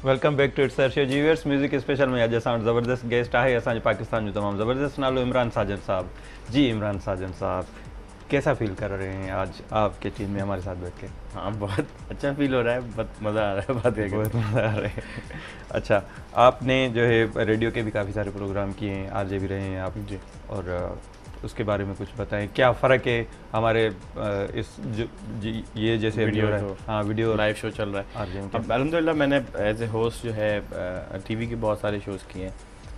Welcome back to its show जीवर्स music special में अॼु असां ज़बरदस्त गेस्ट आहे असांजे पाकिस्तान जो तमाम ज़बरदस्त नालो इमरान साजन साहब। जी इमरान साजन साहब, कैसा फील कर रहे हैं आज आपके टीम में हमारे साथ बैठ के? हाँ, बहुत अच्छा फील हो रहा है, बहुत मज़ा आ रहा है बात करके। बहुत मज़ा आ रहा है। अच्छा, आपने जो है रेडियो के भी काफ़ी सारे प्रोग्राम किए हैं, आरजे भी रहे हैं आप जी। और उसके बारे में कुछ बताएं, क्या फ़र्क है हमारे इस ये जैसे वीडियो है, हाँ वीडियो लाइव शो चल रहा है आरजे में? अब अल्हम्दुलिल्लाह मैंने एज ए होस्ट जो है टीवी के बहुत सारे शोज़ किए हैं,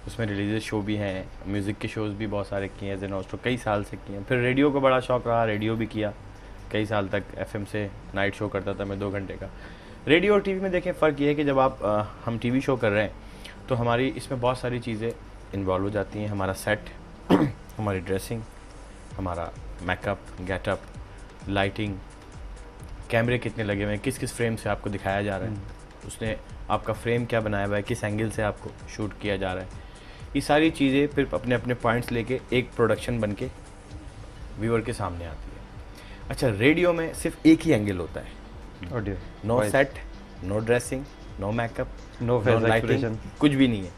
उसमें रिलीजियस शो भी हैं, म्यूज़िक के शोज़ भी बहुत सारे किए हैं एज एन होस्ट, कई साल से किए हैं। फिर रेडियो को बड़ा शौक रहा, रेडियो भी किया कई साल तक, एफएम से नाइट शो करता था मैं 2 घंटे का। रेडियो और टीवी में देखें फ़र्क ये है कि जब आप हम टीवी शो कर रहे हैं तो हमारी इसमें बहुत सारी चीज़ें इन्वॉल्व हो जाती हैं, हमारा सेट हमारी ड्रेसिंग, हमारा मेकअप, गेटअप, लाइटिंग, कैमरे कितने लगे हुए हैं, किस किस फ्रेम से आपको दिखाया जा रहा है, उसने आपका फ्रेम क्या बनाया हुआ है, किस एंगल से आपको शूट किया जा रहा है, ये सारी चीज़ें फिर अपने अपने पॉइंट्स लेके एक प्रोडक्शन बन के व्यूअर के सामने आती है। अच्छा, रेडियो में सिर्फ एक ही एंगल होता है, audio, no set, no dressing, no makeup, no face expression, कुछ भी नहीं है,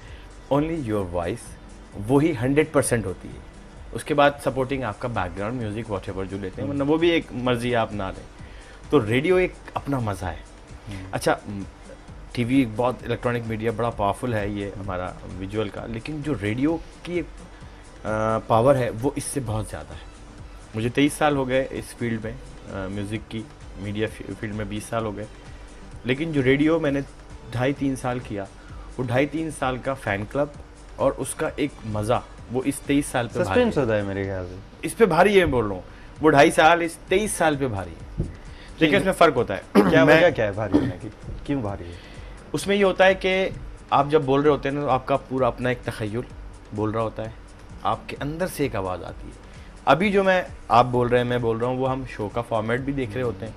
ओनली योर वॉइस, वही 100% होती है। उसके बाद सपोर्टिंग आपका बैकग्राउंड म्यूजिक वॉटएवर जो लेते हैं, वरना वो भी एक मर्जी आप ना लें। तो रेडियो एक अपना मज़ा है। अच्छा, टीवी एक बहुत इलेक्ट्रॉनिक मीडिया, बड़ा पावरफुल है ये हमारा विजुअल का, लेकिन जो रेडियो की एक पावर है वो इससे बहुत ज़्यादा है। मुझे 23 साल हो गए इस फील्ड में, म्यूज़िक की मीडिया फील्ड में 20 साल हो गए, लेकिन जो रेडियो मैंने 2.5-3 साल किया, वो 2.5-3 साल का फ़ैन क्लब और उसका एक मज़ा वो इस 23 साल पे सस्पेंस होता है मेरे ख्याल से, इस पे भारी है, बोल रहा हूँ। वो 2.5 साल इस 23 साल पे भारी है। देखिए इसमें फ़र्क होता है क्या वजह क्या है भारी होने की, क्यों भारी है? उसमें ये होता है कि आप जब बोल रहे होते हैं ना, तो आपका पूरा अपना एक तख़य्युल बोल रहा होता है, आपके अंदर से एक आवाज़ आती है। अभी जो आप बोल रहे हैं, मैं बोल रहा हूँ, वो हम शो का फॉर्मेट भी देख रहे होते हैं,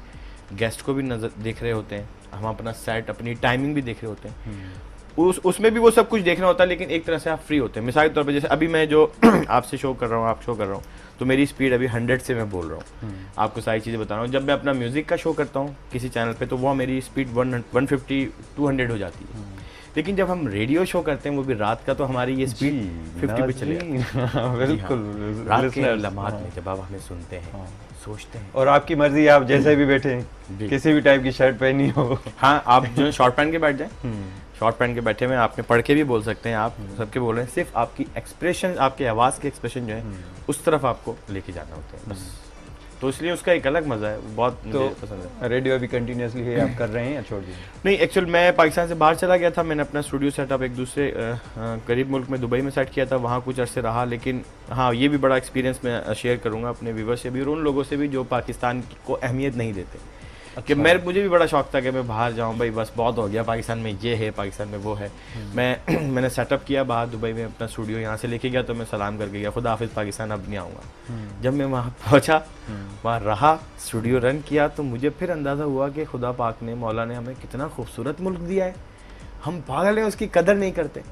गेस्ट को भी नज़र देख रहे होते हैं, हम अपना सेट, अपनी टाइमिंग भी देख रहे होते हैं, उसमें भी वो सब कुछ देखना होता है, लेकिन एक तरह से आप फ्री होते हैं। मिसाल के तौर पे जैसे अभी मैं जो आपसे शो कर रहा हूँ, आप शो कर रहा हूँ, तो मेरी स्पीड अभी 100 से मैं बोल रहा हूँ, आपको सारी चीज़ें बता रहा हूँ। जब मैं अपना म्यूज़िक का शो करता हूँ किसी चैनल पे, तो वो मेरी स्पीड 150-200 हो जाती है। लेकिन जब हम रेडियो शो करते हैं, वो भी रात का, तो हमारी ये स्पीड 50 पे चले जाती है। बिल्कुल, रात के लम्हात में जब आप हमें सुनते हैं, सोचते हैं, और आपकी मर्जी, आप जैसे भी बैठे, किसी भी टाइप की शर्ट पहनी हो, हाँ आप जो शॉर्ट पहन के बैठ जाएं, शॉर्ट पहन के बैठे हुए, आपने पढ़ के भी बोल सकते हैं, आप सबके बोल रहे हैं, सिर्फ आपकी एक्सप्रेशन, आपके आवाज़ के एक्सप्रेशन जो है उस तरफ आपको लेके जाना होता है बस। तो इसलिए उसका एक अलग मज़ा है, बहुत मुझे पसंद है। रेडियो अभी कंटिन्यूसली है आप कर रहे हैं या छोड़ दिए? नहीं, एक्चुअल मैं पाकिस्तान से बाहर चला गया था, मैंने अपना स्टूडियो सेटअप एक दूसरे करीब मुल्क में, दुबई में सेट किया था, वहाँ कुछ अरसे रहा। लेकिन हाँ, ये भी बड़ा एक्सपीरियंस मैं शेयर करूँगा अपने व्यूअर्स से भी और उन लोगों से भी जो पाकिस्तान को अहमियत नहीं देते। कि मुझे भी बड़ा शौक था कि मैं बाहर जाऊं, भाई बस बहुत हो गया, पाकिस्तान में ये है, पाकिस्तान में वो है। मैंने सेटअप किया बाहर दुबई में अपना स्टूडियो, यहाँ से लेके गया तो मैं सलाम करके गया, खुदा हाफिज़ पाकिस्तान, अब नहीं आऊँगा। जब मैं वहाँ पहुँचा, वहाँ रहा, स्टूडियो रन किया, तो मुझे फिर अंदाज़ा हुआ कि खुदा पाक ने, मौला ने हमें कितना खूबसूरत मुल्क दिया है, हम पागल हैं, उसकी कदर नहीं करते।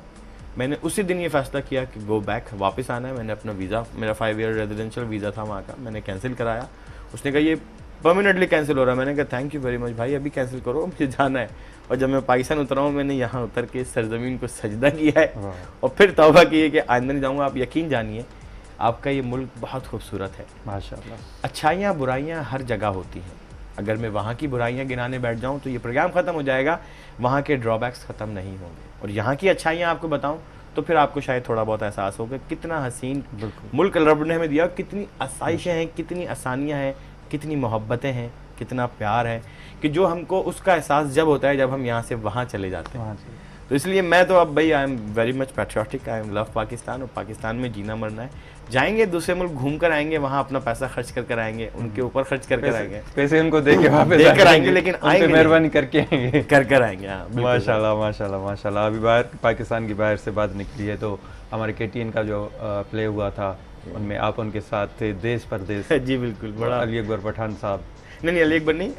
मैंने उसी दिन ये फैसला किया कि गो बैक, वापस आना है। मैंने अपना वीज़ा, मेरा 5 ईयर रेजिडेंशियल वीज़ा था वहाँ का, मैंने कैंसिल कराया। उसने कहा ये परमानेंटली कैंसिल हो रहा है। मैंने कहा थैंक यू वेरी मच भाई, अभी कैंसिल करो, मुझे जाना है। और जब मैं पाकिस्तान उतरा हूँ, मैंने यहाँ उतर के सरजमीन को सजदा किया है और फिर तौबा की है कि आइंदा नहीं जाऊँगा। आप यकीन जानिए, आपका ये मुल्क बहुत खूबसूरत है माशाअल्लाह। अच्छाइयाँ बुराइयाँ हर जगह होती हैं। अगर मैं वहाँ की बुराइयाँ गिनाने बैठ जाऊँ तो ये प्रोग्राम ख़त्म हो जाएगा, वहाँ के ड्रॉबैक्स ख़त्म नहीं होंगे। और यहाँ की अच्छाइयाँ आपको बताऊँ तो फिर आपको शायद थोड़ा बहुत एहसास होगा कितना हसीन मुल्क रब ने हमें दिया, कितनी आसाइशें हैं, कितनी आसानियाँ हैं, कितनी मोहब्बतें हैं, कितना प्यार है, कि जो हमको उसका एहसास जब होता है जब हम यहाँ से वहाँ चले जाते हैं। तो इसलिए मैं तो अब भाई I am very much patriotic, I am love Pakistan, और पाकिस्तान में जीना मरना है। जाएंगे दूसरे मुल्क, घूम कर आएंगे, वहाँ अपना पैसा खर्च कर आएंगे, उनके ऊपर खर्च कर आएंगे, पैसे उनको दे के वापस देकर कर आएंगे, लेकिन आएंगे मेहरबानी करके आएंगे, कर आएंगे। माशाल्लाह माशाल्लाह माशाल्लाह। अभी बाहर पाकिस्तान की बाहर से बात निकली है, तो हमारे KTN का जो प्ले हुआ था, उनमें आप उनके साथ थे, देश परदेश। जी बिल्कुल, बड़ा अली अकबर पठान साहब, नहीं अली अकबर नहीं,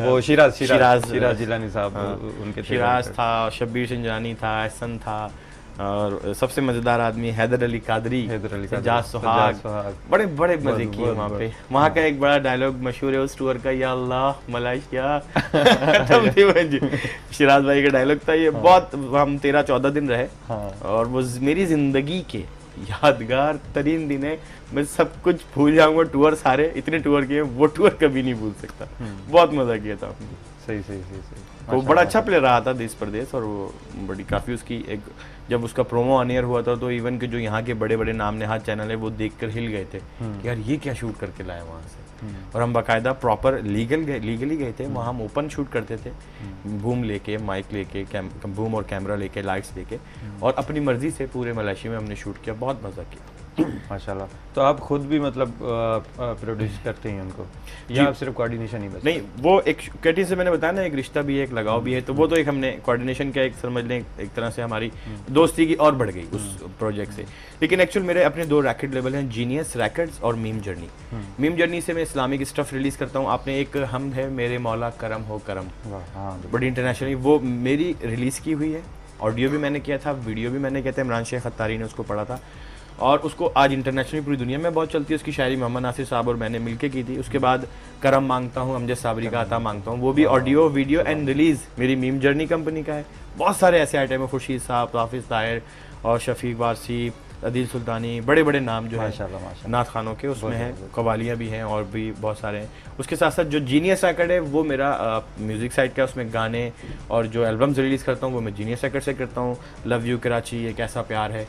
वो शिराज जिलानी साहब, उनके शिराज था, शब्बीर सिंजानी था, एहसन था, और सबसे मजेदार आदमी हैदर अली कादरी, हैदर अली कादरी, सज्जाद सज्जाद सुहाग, सुहाग। बड़े बड़े मजे किए बहुत- वहाँ पे। बहुत- वहाँ का एक बड़ा डायलॉग मशहूर है उस टूर का, या अल्लाह मलाइशिया तब थी वो जी। शिराज भाई का डायलॉग था ये। बहुत हम 13-14 दिन रहे हाँ। और वो मेरी जिंदगी के यादगार तरीन दिन है। मैं सब कुछ भूल जाऊंगा, टूर सारे इतने टूर किए, वो टूर कभी नहीं भूल सकता। बहुत मजा किया था हमने। सही सही सही सही वो बड़ा अच्छा प्लेयर रहा था देश प्रदेश, और वो बड़ी काफ़ी उसकी एक, जब उसका प्रोमो ऑन एयर हुआ था तो इवन के जो यहाँ के बड़े बड़े नाम नेहाद चैनल है वो देखकर हिल गए थे कि यार ये क्या शूट करके लाए वहाँ से। और हम बाकायदा प्रॉपर लीगली गए थे वहाँ। हम ओपन शूट करते थे, बूम लेके, माइक लेके, बूम और कैमरा लेके, लाइट्स लेके, और अपनी मर्जी से पूरे मलेशिया में हमने शूट किया। बहुत मज़ा किया माशाल्लाह। तो आप खुद भी मतलब प्रोड्यूस करते हैं उनको, या आप सिर्फ कोऑर्डिनेशन ही बस? नहीं, वो एक कैटी से मैंने बताया ना, एक रिश्ता भी है, एक लगाव भी है, तो वो तो एक हमने कोऑर्डिनेशन का एक समझ लें एक तरह से हमारी दोस्ती की और बढ़ गई उस प्रोजेक्ट से। लेकिन एक्चुअल मेरे अपने 2 रैकेट लेबल हैं, जीनियस रैकेट्स और मीम जर्नी। मीम जर्नी से मैं इस्लामिक स्टफ रिलीज करता हूँ। आपने एक हम है मेरे मौला करम हो करम, हाँ, बड़ी इंटरनेशनली वो मेरी रिलीज की हुई है। ऑडियो भी मैंने किया था, वीडियो भी मैंने किया था, इमरान शेख खत्तारी ने उसको पढ़ा था, और उसको आज इंटरनेशनली पूरी दुनिया में बहुत चलती है। उसकी शायरी मोहम्मद नासिर साहब और मैंने मिलके की थी। उसके बाद करम मांगता हूँ, अमजद साबरी का आता मांगता हूँ, वो भी ऑडियो वीडियो एंड रिलीज मेरी मीम जर्नी कंपनी का है। बहुत सारे ऐसे आइटम है, खुर्शीद साहब, हाफिज ताहिर और शफीक वारसी, अदील सुल्तानी, बड़े बड़े नाम जो है माशाल्लाह माशाल्लाह नाथ खानों के, उसमें है, कवालियाँ भी हैं और भी बहुत सारे हैं। उसके साथ साथ जो जीनियस रैकेट है वो मेरा म्यूजिक साइड का, उसमें गाने और जो एल्बम्स रिलीज़ करता हूँ वो मैं जीनियस रैकेट से करता हूँ। लव यू कराची, एक ऐसा प्यार है,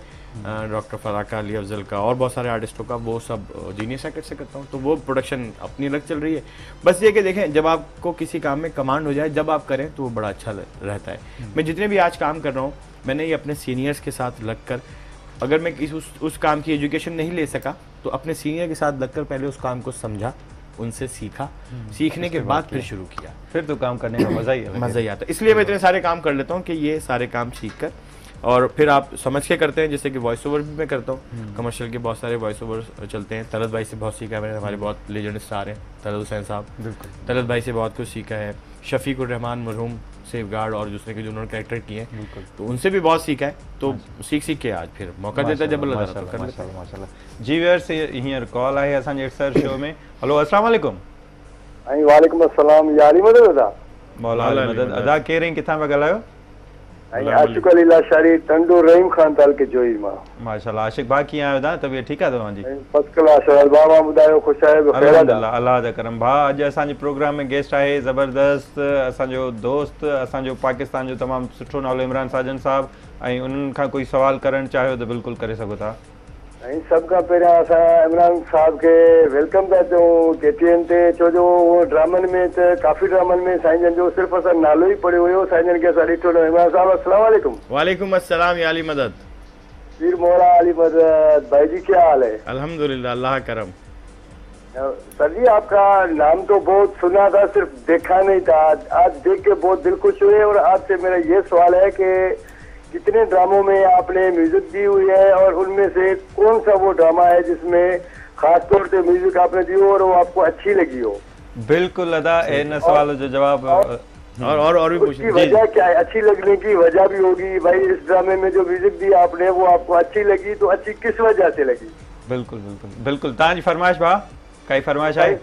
डॉक्टर फराका, अली अफजल का और बहुत सारे आर्टिस्टों का, वो सब जीनियस रैकेट से करता हूँ। तो वो प्रोडक्शन अपनी अलग चल रही है। बस ये कि देखें, जब आपको किसी काम में कमांड हो जाए, जब आप करें तो वो बड़ा अच्छा रहता है। मैं जितने भी आज काम कर रहा हूँ, मैंने ये अपने सीनियर्स के साथ लगकर, अगर मैं उस काम की एजुकेशन नहीं ले सका तो अपने सीनियर के साथ लगकर पहले उस काम को समझा, उनसे सीखा, सीखने के बाद फिर शुरू किया, फिर तो काम करने का मज़ा ही अलग है। मज़ा ही आता है। इसलिए मैं इतने सारे काम कर लेता हूँ कि ये सारे काम सीख कर और फिर आप समझ के करते हैं। जैसे कि वॉइस ओवर भी मैं करता हूँ, कमर्शियल के बहुत सारे वॉइस ओवर चलते हैं। तलत भाई से बहुत सीखा है मैंने, हमारे बहुत लेजेंड स्टार हैं तलत हुसैन साहब, बिल्कुल तलत भाई से बहुत कुछ सीखा है। शफीक उर रहमान मरहूम सेफगार्ड और दूसरे के जो उन्होंने कैरेक्टर किए हैं, बिल्कुल। तो उनसे भी बहुत सीखा है। तो सीख के आज फिर मौका देता है जब अल्लाह ताला तो कर लेता है। माशाल्लाह माशाल्लाह। जी व्यूअर्स, हींअर कॉल आहे असांजे सर शो में। हेलो, अस्सलाम वालेकुम। वालेकुम अस्सलाम। यारी मदद अदा मौला अली मदद अदा केर किथां पिया ॻाल्हायो? आशिक अली लाशारी टंडो रहीम खान ताल के जोई मां। माशाल्लाह। आशिक भाउ कीअं आहियो तव्हां? तबियत ठीकु आहे तव्हांजी? फर्स्ट क्लास है। बाबा ॿुधायो ख़ुशि आहे? अल्हम्दुलिल्लाह, अल्लाह जा करम। भाउ, अॼु असांजे प्रोग्राम में गेस्ट आहे ज़बरदस्त असांजो दोस्त, असांजो पाकिस्तान जो तमामु सुठो नालो इमरान साजन साहब, ऐं उन्हनि खां कोई सवाल करणु चाहियो त बिल्कुलु करे सघो था। सब का पहिरियां असां इमरान साहब के वेलकम था चऊं केटीएन ते, छो जो वो ड्रामनि में त काफ़ी ड्रामनि में साईं जन जो सिर्फ़ु असां नालो ई पढ़ियो हुयो, साईं जन खे असां ॾिठो न। इमरान साहब अस्सलाम वालेकुम। वालेकुम अस्सलाम या अली मदद। पीर मौला अली मदद भाई जी, क्या हाल है? अल्हम्दुलिल्लाह, अल्लाह करम। सर जी, आपका नाम तो बहुत सुना था, सिर्फ देखा नहीं था। आज देख के बहुत दिल खुश हुए। और आपसे मेरा ये सवाल है कि कितने ड्रामों में आपने म्यूजिक दी हुई है, और उनमें से कौन सा वो ड्रामा है जिसमें खास तौर से म्यूजिक आपने दी हो और वो आपको अच्छी लगी हो? बिल्कुल अदा, इन सवाल जो जवाब और भी उसकी वजह क्या है? अच्छी लगने की वजह भी होगी भाई। इस ड्रामे में जो म्यूजिक दी आपने वो आपको अच्छी लगी, तो अच्छी किस वजह से लगी? बिल्कुल बिल्कुल बिल्कुल। तव्हांजी फरमाइश भाउ, काई फरमाइश आहे?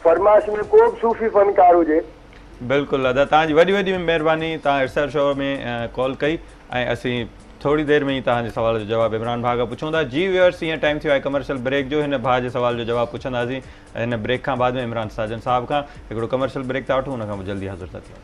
फरमाइश में को सूफ़ी फनकार हुजे। बिल्कुलु अदा, तव्हांजी वॾी वॾी महिरबानी। तव्हां इरसर शो में कॉल कई ऐं असीं थोड़ी देर में ही तव्हांजे सवाल जो जवाब इमरान भाउ खां पुछूं था। जी व्यूअर्स, हीअं टाइम थियो आहे कमर्शियल ब्रेक जो। हिन भाउ जे सवाल जो जवाब पुछंदासीं हिन ब्रेक खां बाद में इमरान साजन साहब खां। हिकिड़ो कमर्शियल ब्रेक था वठूं, हुन खां पोइ जल्दी हाज़िर था थियूं।